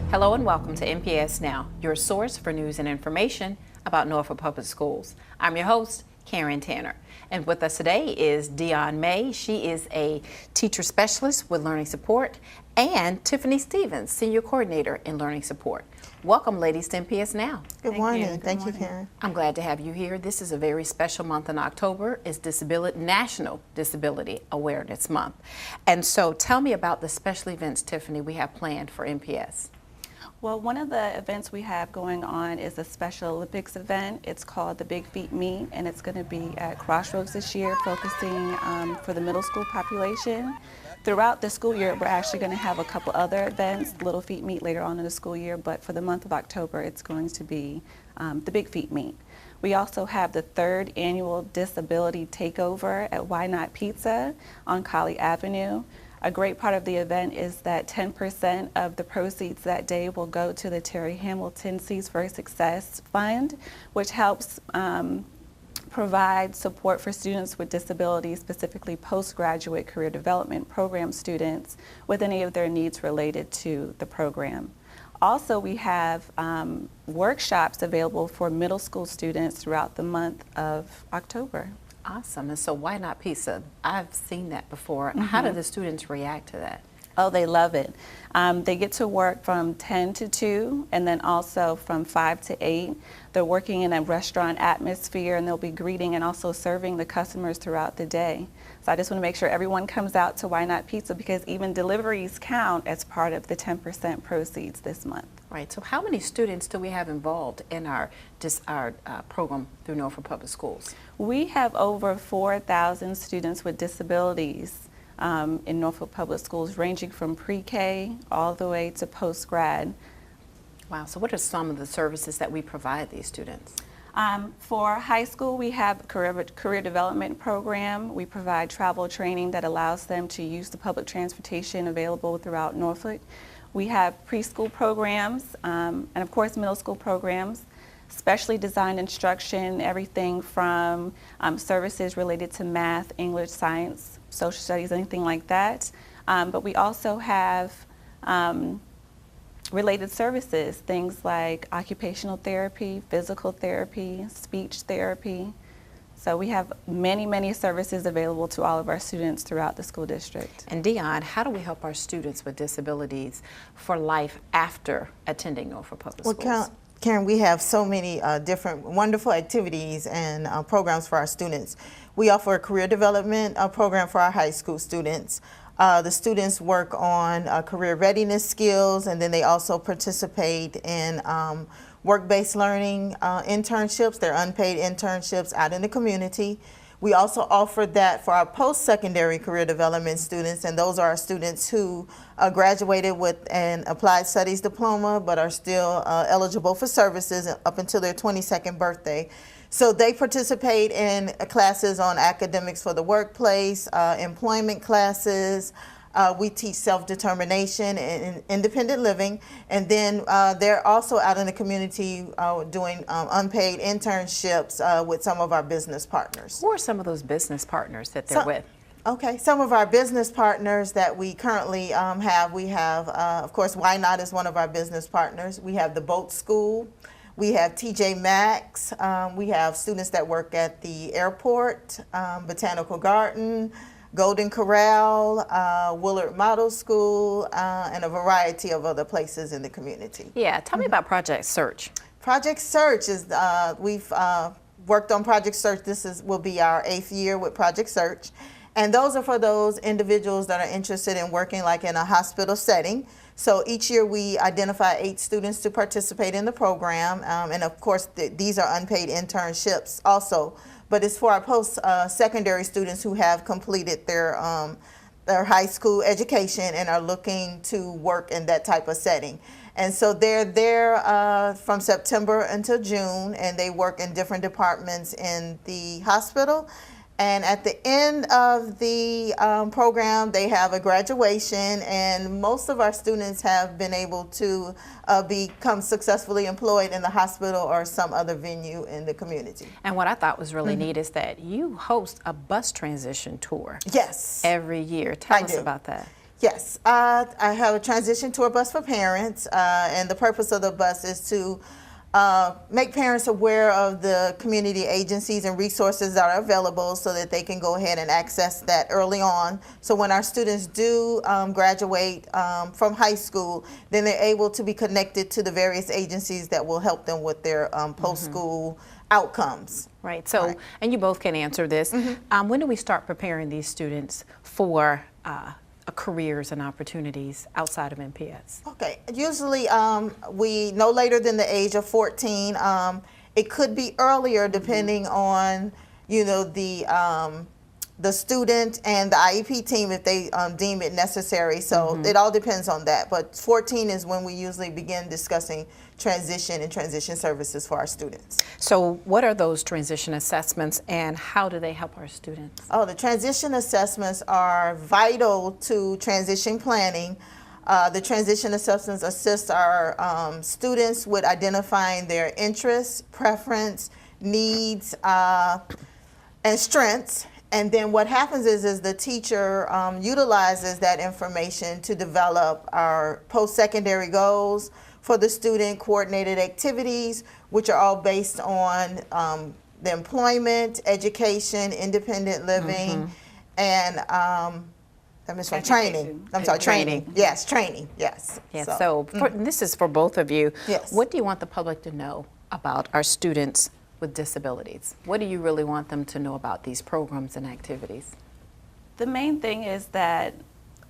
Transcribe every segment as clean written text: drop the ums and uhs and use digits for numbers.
Hello and welcome to NPS Now, your source for news and information about Norfolk Public Schools. I'm your host, Karen Tanner. And with us today is Dion May. She is a teacher specialist with learning support, and Tiffany Stevens, senior coordinator in learning support. Welcome, ladies, to NPS Now. Good morning. Thank you, Karen. I'm glad to have you here. This is a very special month in October. It's National Disability Awareness Month. And so tell me about the special events, Tiffany, we have planned for NPS. Well, one of the events we have going on is a Special Olympics event. It's called the Big Feet Meet, and it's going to be at Crossroads this year, focusing for the middle school population. Throughout the school year, we're actually going to have a couple other events, Little Feet Meet later on in the school year, but for the month of October, it's going to be the Big Feet Meet. We also have the 3rd annual Disability Takeover at Why Not Pizza on Colley Avenue. A great part of the event is that 10% of the proceeds that day will go to the Terry Hamilton Seeds for Success Fund, which helps provide support for students with disabilities, specifically postgraduate career development program students, with any of their needs related to the program. Also, we have workshops available for middle school students throughout the month of October. Awesome. And so why not pizza? I've seen that before. How do the students react to that? Oh, they love it. They get to work from 10 to 2 and then also from 5 to 8. They're working in a restaurant atmosphere, and they'll be greeting and also serving the customers throughout the day. So I just want to make sure everyone comes out to Why Not Pizza, because even deliveries count as part of the 10% proceeds this month. Right. So how many students do we have involved in our program through Norfolk Public Schools? We have over 4,000 students with disabilities in Norfolk Public Schools, ranging from pre-K all the way to post-grad. Wow. So what are some of the services that we provide these students? For high school, we have a career development program. We provide travel training that allows them to use the public transportation available throughout Norfolk. We have preschool programs and, of course, middle school programs, specially designed instruction, everything from services related to math, English, science, social studies, anything like that. But we also have related services, things like occupational therapy, physical therapy, speech therapy. So we have many, many services available to all of our students throughout the school district. And Dion, how do we help our students with disabilities for life after attending Norfolk Public Schools? Well, Karen, we have so many different wonderful activities and programs for our students. We offer a career development program for our high school students. The students work on career readiness skills, and then they also participate in WorkBased Learning internships. They're unpaid internships out in the community. We also offer that for our post-secondary career development students, and those are our students who graduated with an applied studies diploma but are still eligible for services up until their 22nd birthday. So they participate in classes on academics for the workplace, employment classes. We teach self-determination and independent living, and then they're also out in the community doing unpaid internships with some of our business partners. Who are some of those business partners that they're with? Okay, some of our business partners that we currently have, we have, of course, Why Not is one of our business partners. We have the Boat School. We have TJ Maxx. We have students that work at the airport, Botanical Garden, Golden Corral, Willard Model School, and a variety of other places in the community. Yeah, tell me about Project Search. Project Search is, we've worked on Project Search. Will be our 8th year with Project Search. And those are for those individuals that are interested in working like in a hospital setting. So each year we identify 8 students to participate in the program. And of course, these are unpaid internships also. But it's for our post-secondary students who have completed their high school education and are looking to work in that type of setting. And so they're there from September until June, and they work in different departments in the hospital. And at the end of the program, they have a graduation, and most of our students have been able to become successfully employed in the hospital or some other venue in the community. And what I thought was really neat is that you host a bus transition tour. Yes. Every year. Tell us about that. Yes, I have a transition tour bus for parents, and the purpose of the bus is to make parents aware of the community agencies and resources that are available so that they can go ahead and access that early on. So when our students do graduate from high school, then they're able to be connected to the various agencies that will help them with their post-school outcomes. Right. So, and you both can answer this. When do we start preparing these students for careers and opportunities outside of NPS? Okay, usually we no later than the age of 14. It could be earlier depending on, you know, the student and the IEP team if they deem it necessary. So it all depends on that. But 14 is when we usually begin discussing transition and transition services for our students. So what are those transition assessments and how do they help our students? Oh, the transition assessments are vital to transition planning. The transition assessments assist our students with identifying their interests, preference, needs, and strengths. And then what happens is the teacher utilizes that information to develop our post-secondary goals for the student, coordinated activities, which are all based on the employment, education, independent living, and training. I'm sorry, training. Yes, training. Yes. Yes. So this is for both of you. Yes. What do you want the public to know about our students with disabilities? What do you really want them to know about these programs and activities? The main thing is that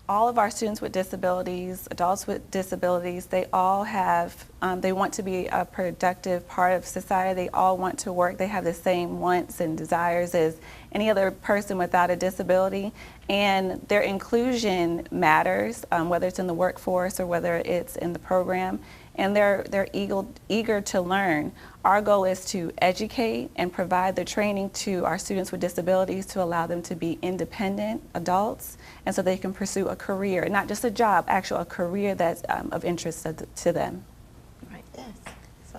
all of our students with disabilities, adults with disabilities, they all have, they want to be a productive part of society. They all want to work. They have the same wants and desires as any other person without a disability. And their inclusion matters, whether it's in the workforce or whether it's in the program. And they're eager to learn. Our goal is to educate and provide the training to our students with disabilities to allow them to be independent adults and so they can pursue a career, not just a job, actually a career that's of interest to them. Right. Yes.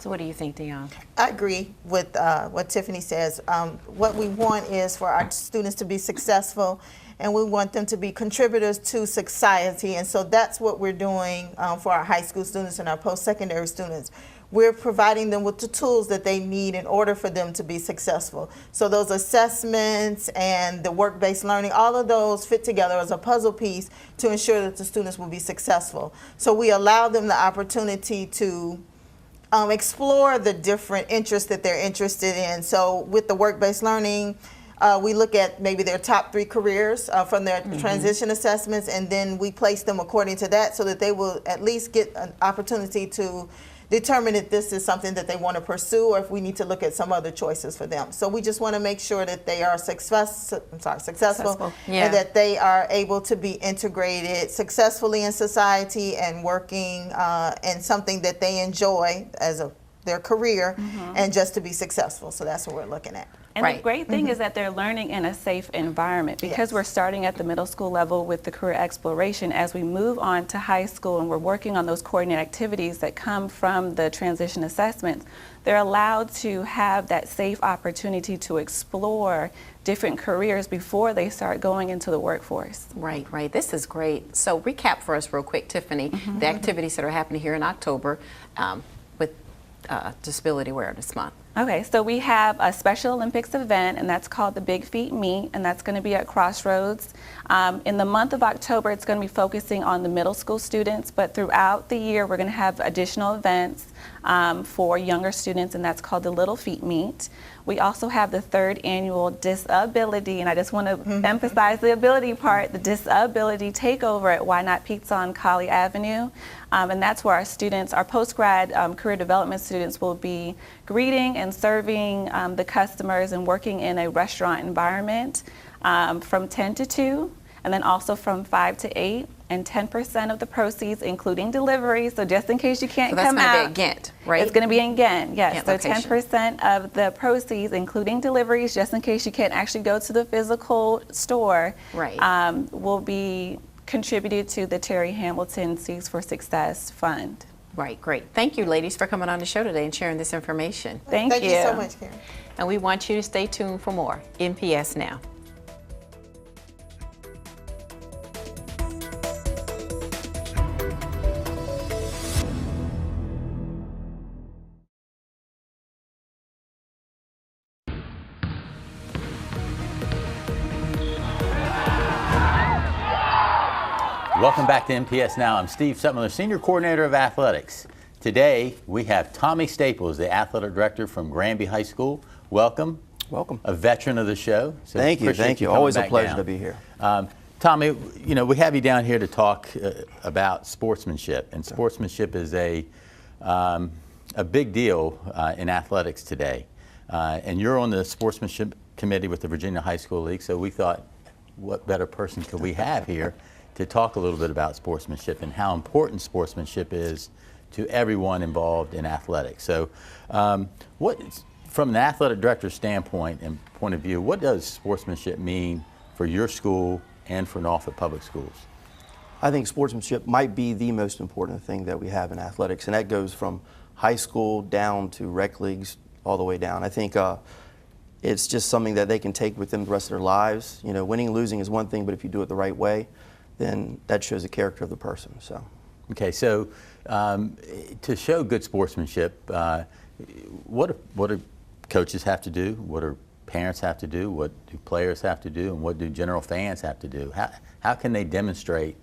So what do you think, Dion? I agree with what Tiffany says. What we want is for our students to be successful, and we want them to be contributors to society. And so that's what we're doing for our high school students and our post-secondary students. We're providing them with the tools that they need in order for them to be successful. So those assessments and the work-based learning, all of those fit together as a puzzle piece to ensure that the students will be successful. So we allow them the opportunity to explore the different interests that they're interested in. So with the work-based learning, we look at maybe their top 3 careers from their transition assessments, and then we place them according to that so that they will at least get an opportunity to determine if this is something that they want to pursue or if we need to look at some other choices for them. So we just want to make sure that they are successful. Yeah. And that they are able to be integrated successfully in society and working in something that they enjoy as their career and just to be successful. So that's what we're looking at. And the great thing is that they're learning in a safe environment because we're starting at the middle school level with the career exploration. As we move on to high school and we're working on those coordinated activities that come from the transition assessments, they're allowed to have that safe opportunity to explore different careers before they start going into the workforce. Right, right. This is great. So recap for us real quick, Tiffany, the activities that are happening here in October with Disability Awareness Month. Okay, so we have a Special Olympics event, and that's called the Big Feet Meet, and that's going to be at Crossroads. In the month of October, it's going to be focusing on the middle school students, but throughout the year, we're going to have additional events for younger students, and that's called the Little Feet Meet. We also have the 3rd annual Disability, and I just want to emphasize the ability part, the Disability Takeover at Why Not Pizza on Colley Avenue. And that's where our students, our post-grad career development students will be greeting and serving the customers and working in a restaurant environment from 10 to 2, and then also from 5 to 8. And 10% of the proceeds, including delivery, so just in case you can't come out. That's going to be at Ghent, right? It's going to be in Ghent, yes. Ghent So location. 10% of the proceeds, including deliveries, just in case you can't actually go to the physical store, will be contributed to the Terry Hamilton Seeds for Success Fund. Right, great. Thank you, ladies, for coming on the show today and sharing this information. Thank you. Thank you so much, Karen. And we want you to stay tuned for more NPS Now. Welcome back to NPS Now. I'm Steve Sutmiller, Senior Coordinator of Athletics. Today, we have Tommy Staples, the Athletic Director from Granby High School. Welcome. Welcome. A veteran of the show. So Thank you. Thank you. Always a pleasure to be here. Tommy, you know, we have you down here to talk about sportsmanship, and sportsmanship is a big deal in athletics today. And you're on the sportsmanship committee with the Virginia High School League, so we thought, what better person could we have here to talk a little bit about sportsmanship and how important sportsmanship is to everyone involved in athletics. So from an athletic director's standpoint and point of view, what does sportsmanship mean for your school and for Norfolk Public Schools? I think sportsmanship might be the most important thing that we have in athletics, and that goes from high school down to rec leagues all the way down. I think it's just something that they can take with them the rest of their lives. You know, winning and losing is one thing, but if you do it the right way, then that shows the character of the person. So. Okay, so to show good sportsmanship, what do coaches have to do? What do parents have to do? What do players have to do? And what do general fans have to do? How can they demonstrate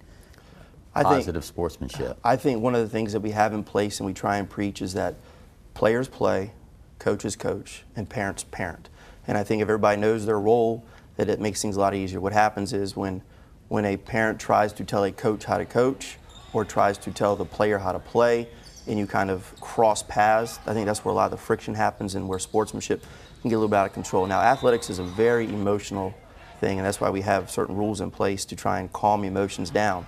positive sportsmanship? I think one of the things that we have in place and we try and preach is that players play, coaches coach, and parents parent. And I think if everybody knows their role, that it makes things a lot easier. What happens is when a parent tries to tell a coach how to coach or tries to tell the player how to play and you kind of cross paths, I think that's where a lot of the friction happens and where sportsmanship can get a little bit out of control. Now, athletics is a very emotional thing, and that's why we have certain rules in place to try and calm emotions down.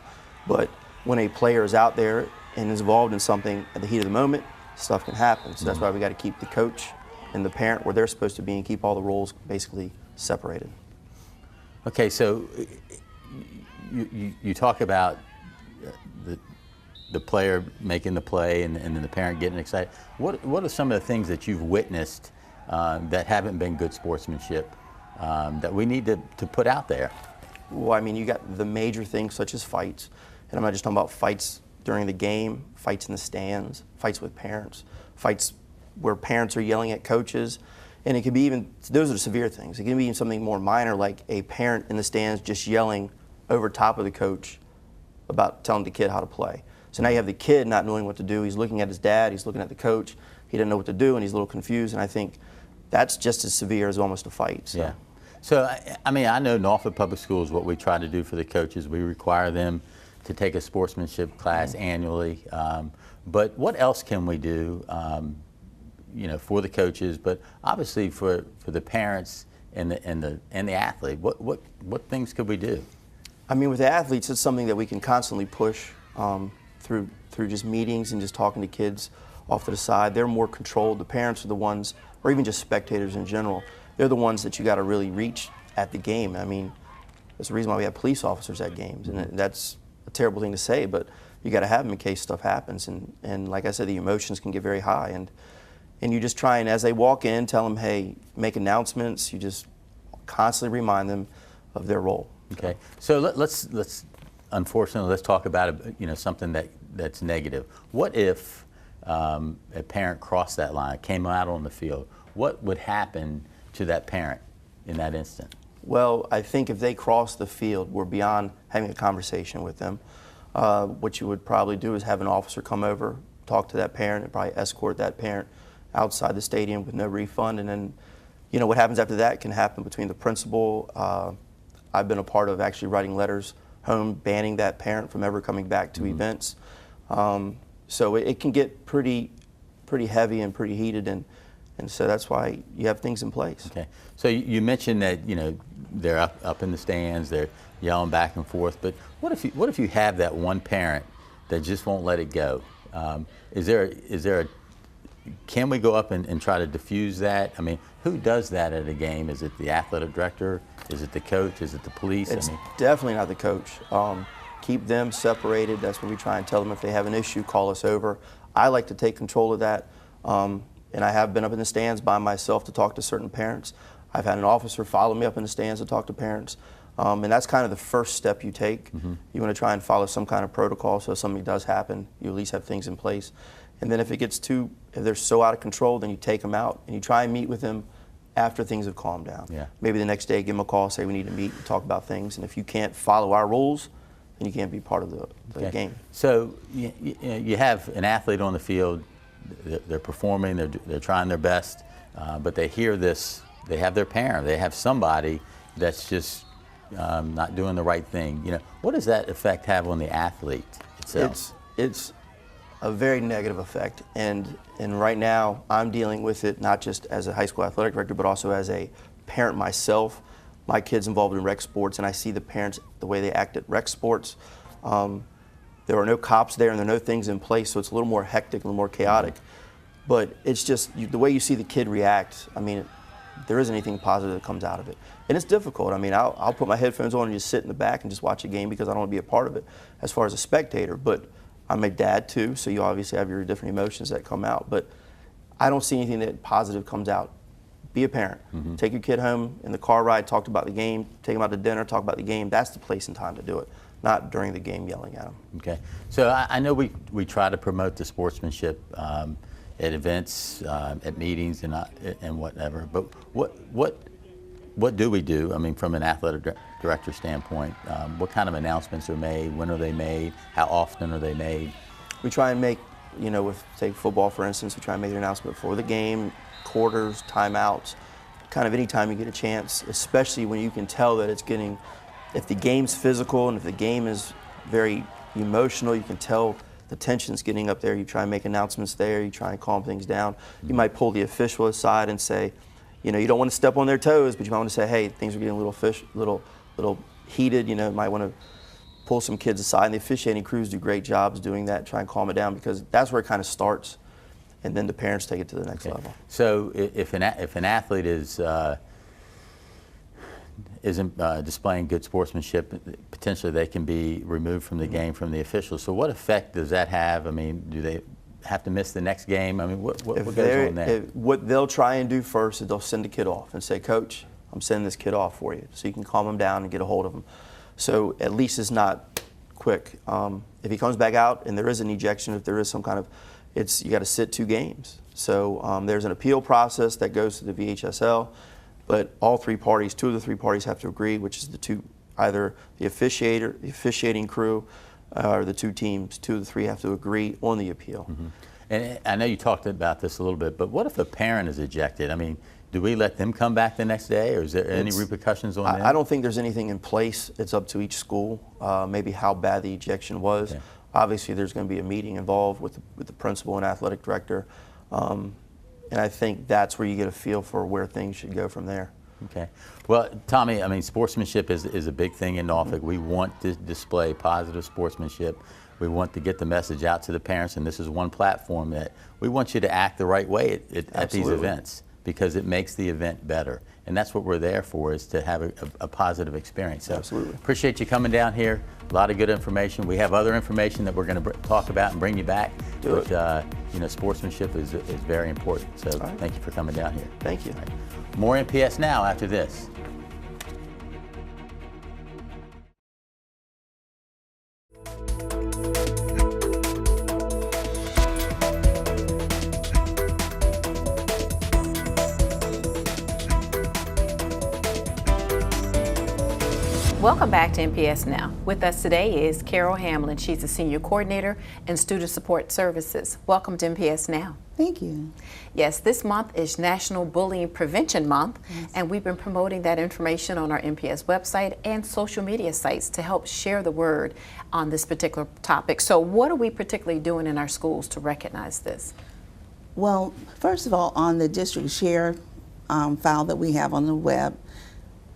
But when a player is out there and is involved in something at the heat of the moment, stuff can happen. So that's why we got to keep the coach and the parent where they're supposed to be and keep all the roles basically separated. Okay, so you talk about the player making the play and then the parent getting excited. What are some of the things that you've witnessed that haven't been good sportsmanship that we need to put out there? Well, I mean, you got the major things such as fights, and I'm not just talking about fights during the game, fights in the stands, fights with parents, fights where parents are yelling at coaches, and it could be even, those are the severe things. It can be even something more minor like a parent in the stands just yelling over top of the coach about telling the kid how to play. So now you have the kid not knowing what to do. He's looking at his dad, he's looking at the coach, he doesn't know what to do, and he's a little confused, and I think that's just as severe as almost a fight. So. Yeah. So, I mean, I know Norfolk Public Schools, what we try to do for the coaches, we require them to take a sportsmanship class annually. But what else can we do, you know, for the coaches, but obviously for the parents and the athlete? What things could we do? I mean, with the athletes, it's something that we can constantly push through just meetings and just talking to kids off to the side. They're more controlled. The parents are the ones, or even just spectators in general, they're the ones that you got to really reach at the game. I mean, that's the reason why we have police officers at games, and that's a terrible thing to say, but you got to have them in case stuff happens. And like I said, the emotions can get very high, and you just try and, as they walk in, tell them, hey, make announcements. You just constantly remind them of their role. Okay, so let's unfortunately let's talk about something that's negative. What if a parent crossed that line, came out on the field? What would happen to that parent in that instant? Well, I think if they cross the field, we're beyond having a conversation with them. What you would probably do is have an officer come over, talk to that parent, and probably escort that parent outside the stadium with no refund. And then, you know, what happens after that can happen between the principal. I've been a part of actually writing letters home banning that parent from ever coming back to events. So it can get pretty heavy and pretty heated, and so that's why you have things in place. Okay. So you mentioned that they're up in the stands, they're yelling back and forth. But what if you have that one parent that just won't let it go? Can we go up and try to diffuse that? I mean, who does that at a game? Is it the athletic director? Is it the coach? Is it the police? It's definitely not the coach. Keep them separated. That's what we try and tell them. If they have an issue, call us over. I like to take control of that. And I have been up in the stands by myself to talk to certain parents. I've had an officer follow me up in the stands to talk to parents. And that's kind of the first step you take. You want to try and follow some kind of protocol, so if something does happen, you at least have things in place. And then if they're so out of control, then you take them out and you try and meet with them after things have calmed down. Yeah. Maybe the next day, give them a call, say we need to meet and talk about things. And if you can't follow our rules, then you can't be part of the game. So you have an athlete on the field, they're performing, they're trying their best, but they hear this, they have their parent, they have somebody that's just not doing the right thing. What does that effect have on the athlete itself? It's a very negative effect, and right now I'm dealing with it not just as a high school athletic director, but also as a parent myself. My kid's involved in rec sports, and I see the parents, the way they act at rec sports. There are no cops there, and there are no things in place, so it's a little more hectic, a little more chaotic. But it's just the way you see the kid react. I mean, there isn't anything positive that comes out of it, and it's difficult. I mean, I'll put my headphones on and just sit in the back and just watch a game because I don't want to be a part of it as far as a spectator. But I'm a dad too, so you obviously have your different emotions that come out. But I don't see anything that positive comes out. Be a parent. Take your kid home in the car ride, talk about the game, take them out to dinner, talk about the game. That's the place and time to do it, not during the game yelling at them. Okay. So I know we try to promote the sportsmanship at events, at meetings, and whatever. But what do we do? I mean, from an athletic director standpoint, what kind of announcements are made? When are they made? How often are they made? We try and make, with take football for instance, we try and make an announcement before the game, quarters, timeouts, kind of any time you get a chance, especially when you can tell that it's getting, if the game's physical and if the game is very emotional, you can tell the tension's getting up there. You try and make announcements there, you try and calm things down. You might pull the official aside and say, you don't want to step on their toes, but you might want to say, hey, things are getting a little heated. You might want to pull some kids aside, and the officiating crews do great jobs doing that, try and calm it down, because that's where it kind of starts, and then the parents take it to the next level. So if an athlete isn't displaying good sportsmanship, potentially they can be removed from the game from the officials. So what effect does that have? I mean, do they have to miss the next game? I mean, what goes on there? What they'll try and do first is they'll send the kid off and say, Coach, I'm sending this kid off for you, so you can calm him down and get a hold of him. So at least it's not quick. If he comes back out and there is an ejection, if there is some kind of, you got to sit 2 games. So there's an appeal process that goes to the VHSL, but all 3 parties, 2 of the 3 parties have to agree, which is either the officiating crew, or the 2 teams. 2 of the 3 have to agree on the appeal. And I know you talked about this a little bit, but what if a parent is ejected? I mean, do we let them come back the next day, or is there any repercussions on them? I don't think there's anything in place. It's up to each school, maybe how bad the ejection was. Okay. Obviously, there's going to be a meeting involved with the principal and athletic director, and I think that's where you get a feel for where things should go from there. Okay. Well, Tommy, I mean, sportsmanship is a big thing in Norfolk. We want to display positive sportsmanship. We want to get the message out to the parents, and this is one platform that we want you to act the right way at these events, because it makes the event better. And that's what we're there for, is to have a positive experience. So absolutely. Appreciate you coming down here. A lot of good information. We have other information that we're going to talk about and bring you back. Sportsmanship is very important. So Thank you for coming down here. Thank you. Right. More NPS Now after this. Welcome back to NPS Now. With us today is Carol Hamlin. She's a Senior Coordinator in Student Support Services. Welcome to NPS Now. Thank you. Yes, this month is National Bullying Prevention Month, and we've been promoting that information on our NPS website and social media sites to help share the word on this particular topic. So what are we particularly doing in our schools to recognize this? Well, first of all, on the district share file that we have on the web,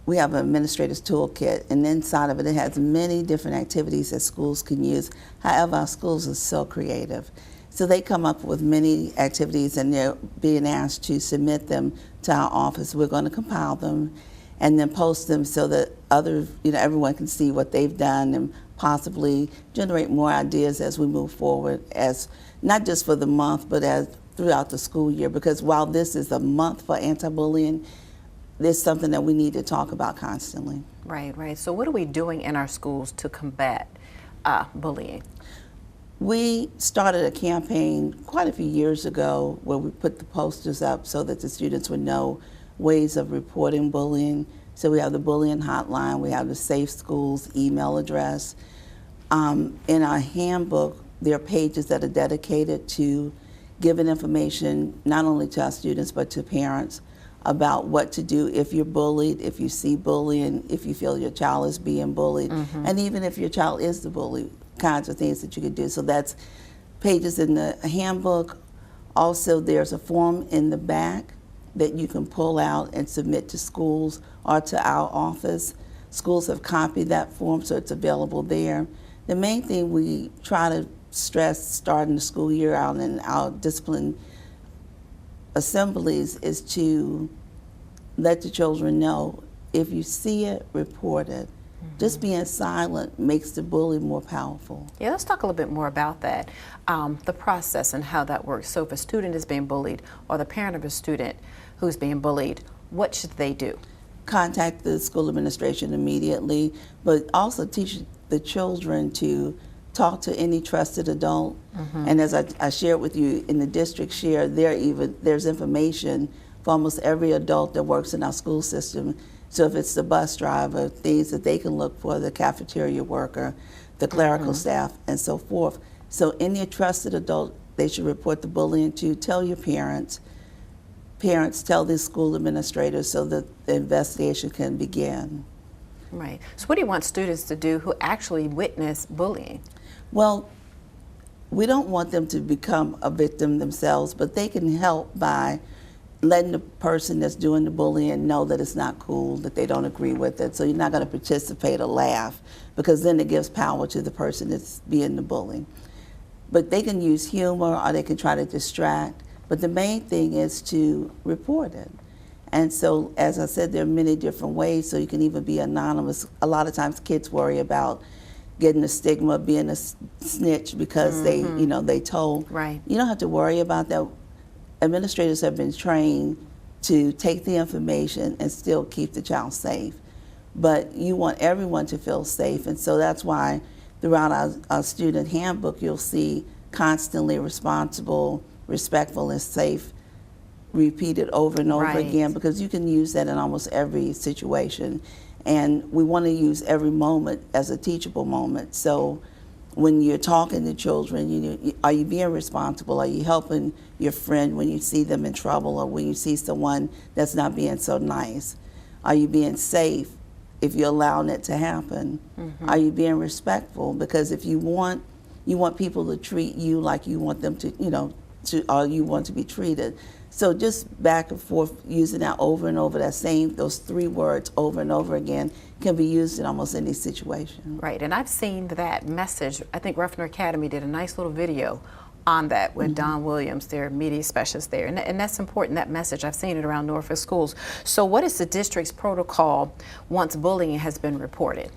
we have an administrator's toolkit, and inside of it, it has many different activities that schools can use. However, our schools are so creative. So they come up with many activities, and they're being asked to submit them to our office. We're going to compile them and then post them so that everyone can see what they've done and possibly generate more ideas as we move forward, as not just for the month, but as throughout the school year. Because while this is a month for anti-bullying, there's something that we need to talk about constantly. Right, right. So what are we doing in our schools to combat bullying? We started a campaign quite a few years ago where we put the posters up so that the students would know ways of reporting bullying. So we have the bullying hotline, we have the Safe Schools email address. In our handbook, there are pages that are dedicated to giving information not only to our students but to parents about what to do if you're bullied, if you see bullying, if you feel your child is being bullied, and even if your child is the bully, kinds of things that you could do. So that's pages in the handbook. Also, there's a form in the back that you can pull out and submit to schools or to our office. Schools have copied that form, so it's available there. The main thing we try to stress starting the school year out in our discipline assemblies is to let the children know if you see it, report it. Just being silent makes the bully more powerful. Yeah, let's talk a little bit more about that, the process and how that works. So if a student is being bullied or the parent of a student who's being bullied, what should they do? Contact the school administration immediately, but also teach the children to talk to any trusted adult. And as I shared with you in the district share, there's information for almost every adult that works in our school system. So if it's the bus driver, things that they can look for, the cafeteria worker, the clerical staff, and so forth. So any trusted adult they should report the bullying to. Tell your parents. Parents tell the school administrators so that the investigation can begin. Right. So what do you want students to do who actually witness bullying? Well, we don't want them to become a victim themselves, but they can help by letting the person that's doing the bullying know that it's not cool, that they don't agree with it. So you're not going to participate or laugh, because then it gives power to the person that's being the bully. But they can use humor or they can try to distract. But the main thing is to report it. And so, as I said, there are many different ways. So you can even be anonymous. A lot of times kids worry about getting the stigma of being a snitch because they told. Right. You don't have to worry about that. Administrators have been trained to take the information and still keep the child safe. But you want everyone to feel safe, and so that's why throughout our student handbook you'll see constantly responsible, respectful, and safe repeated over and over again, because you can use that in almost every situation. And we want to use every moment as a teachable moment. So when you're talking to children, are you being responsible? Are you helping your friend when you see them in trouble, or when you see someone that's not being so nice? Are you being safe if you're allowing it to happen? Are you being respectful? Because if you want people to treat you like you want them to, or you want to be treated. So just back and forth, using that over and over, those 3 words over and over again can be used in almost any situation. Right, and I've seen that message. I think Ruffner Academy did a nice little video on that with Don Williams, their media specialist there. And that's important, that message. I've seen it around Norfolk schools. So what is the district's protocol once bullying has been reported?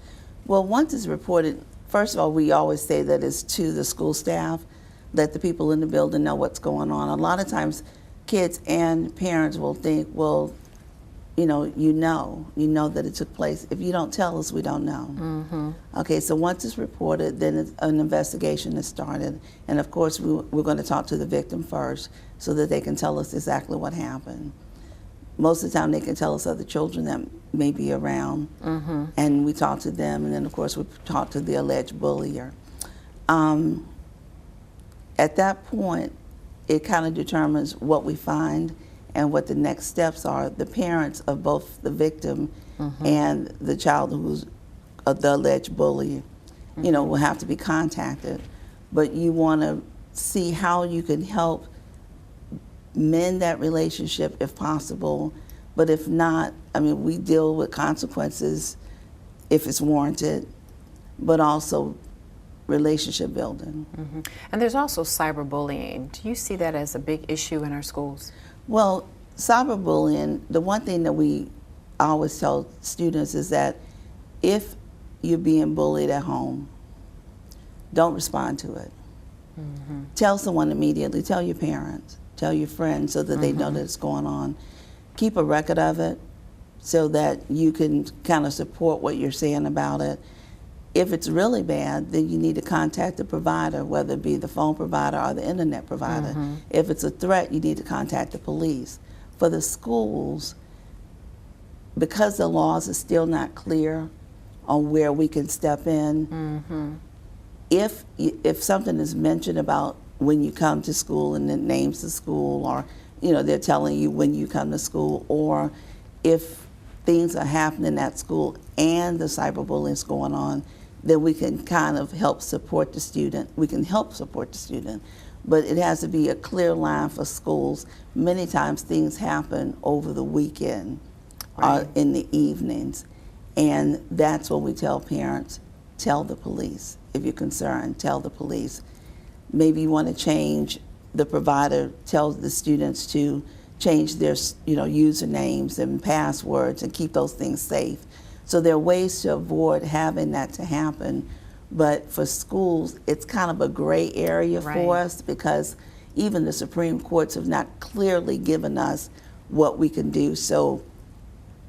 Well, once it's reported, first of all, we always say that it's to the school staff, let the people in the building know what's going on. A lot of times kids and parents will think, well, you know that it took place. If you don't tell us, we don't know. Okay, so once it's reported, then an investigation is started. And of course, we're going to talk to the victim first so that they can tell us exactly what happened. Most of the time, they can tell us other children that may be around, and we talk to them, and then of course, we talk to the alleged bullier. At that point, it kind of determines what we find and what the next steps are. The parents of both the victim and the child who's the alleged bully, will have to be contacted. But you want to see how you can help mend that relationship if possible. But if not, we deal with consequences if it's warranted, but also relationship building. And there's also cyberbullying. Do you see that as a big issue in our schools? Well, cyberbullying, the one thing that we always tell students is that if you're being bullied at home, don't respond to it. Tell someone immediately, tell your parents, tell your friends so that they know that it's going on. Keep a record of it so that you can kind of support what you're saying about it. If it's really bad, then you need to contact the provider, whether it be the phone provider or the internet provider. If it's a threat, you need to contact the police. For the schools, because the laws are still not clear on where we can step in, if something is mentioned about when you come to school and it names the school, or they're telling you when you come to school, or if things are happening at school and the cyberbullying is going on, then we can kind of help support the student. We can help support the student, but it has to be a clear line for schools. Many times things happen over the weekend or in the evenings, and that's when we tell parents, tell the police. If you're concerned, tell the police. Maybe you want to change, the provider tells the students to change their usernames and passwords and keep those things safe. So there are ways to avoid having that to happen. But for schools, it's kind of a gray area for us, because even the Supreme Courts have not clearly given us what we can do. So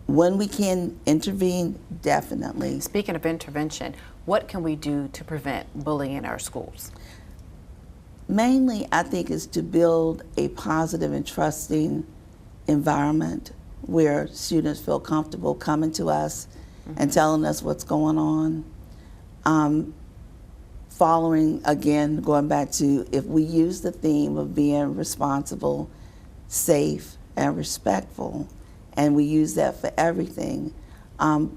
when we can intervene, definitely. Speaking of intervention, what can we do to prevent bullying in our schools? Mainly, I think, is to build a positive and trusting environment where students feel comfortable coming to us and telling us what's going on. Following, again, going back to, if we use the theme of being responsible, safe, and respectful, and we use that for everything,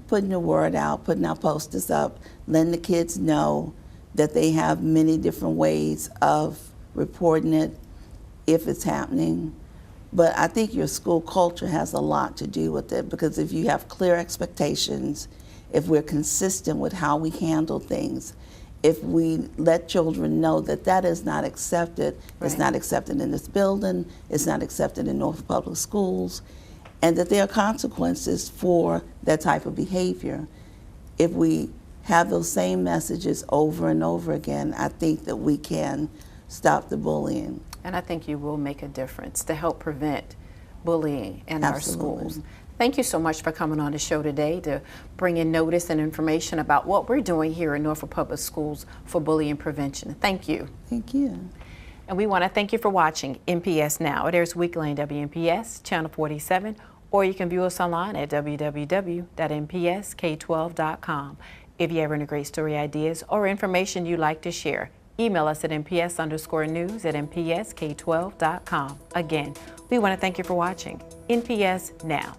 putting the word out, putting our posters up, letting the kids know that they have many different ways of reporting it if it's happening. But I think your school culture has a lot to do with it, because if you have clear expectations, if we're consistent with how we handle things, if we let children know that that is not accepted, it's not accepted in this building, it's not accepted in Norfolk Public Schools, and that there are consequences for that type of behavior. If we have those same messages over and over again, I think that we can stop the bullying. And I think you will make a difference to help prevent bullying in our Absolutely. schools. Thank you so much for coming on the show today to bring in notice and information about what we're doing here in Norfolk Public Schools for bullying prevention. Thank you. Thank you. And we want to thank you for watching NPS Now. It airs weekly on WNPS, Channel 47, or you can view us online at www.npsk12.com. If you have any great story ideas or information you'd like to share, email us at nps_news@npsk12.com. Again, we want to thank you for watching NPS Now.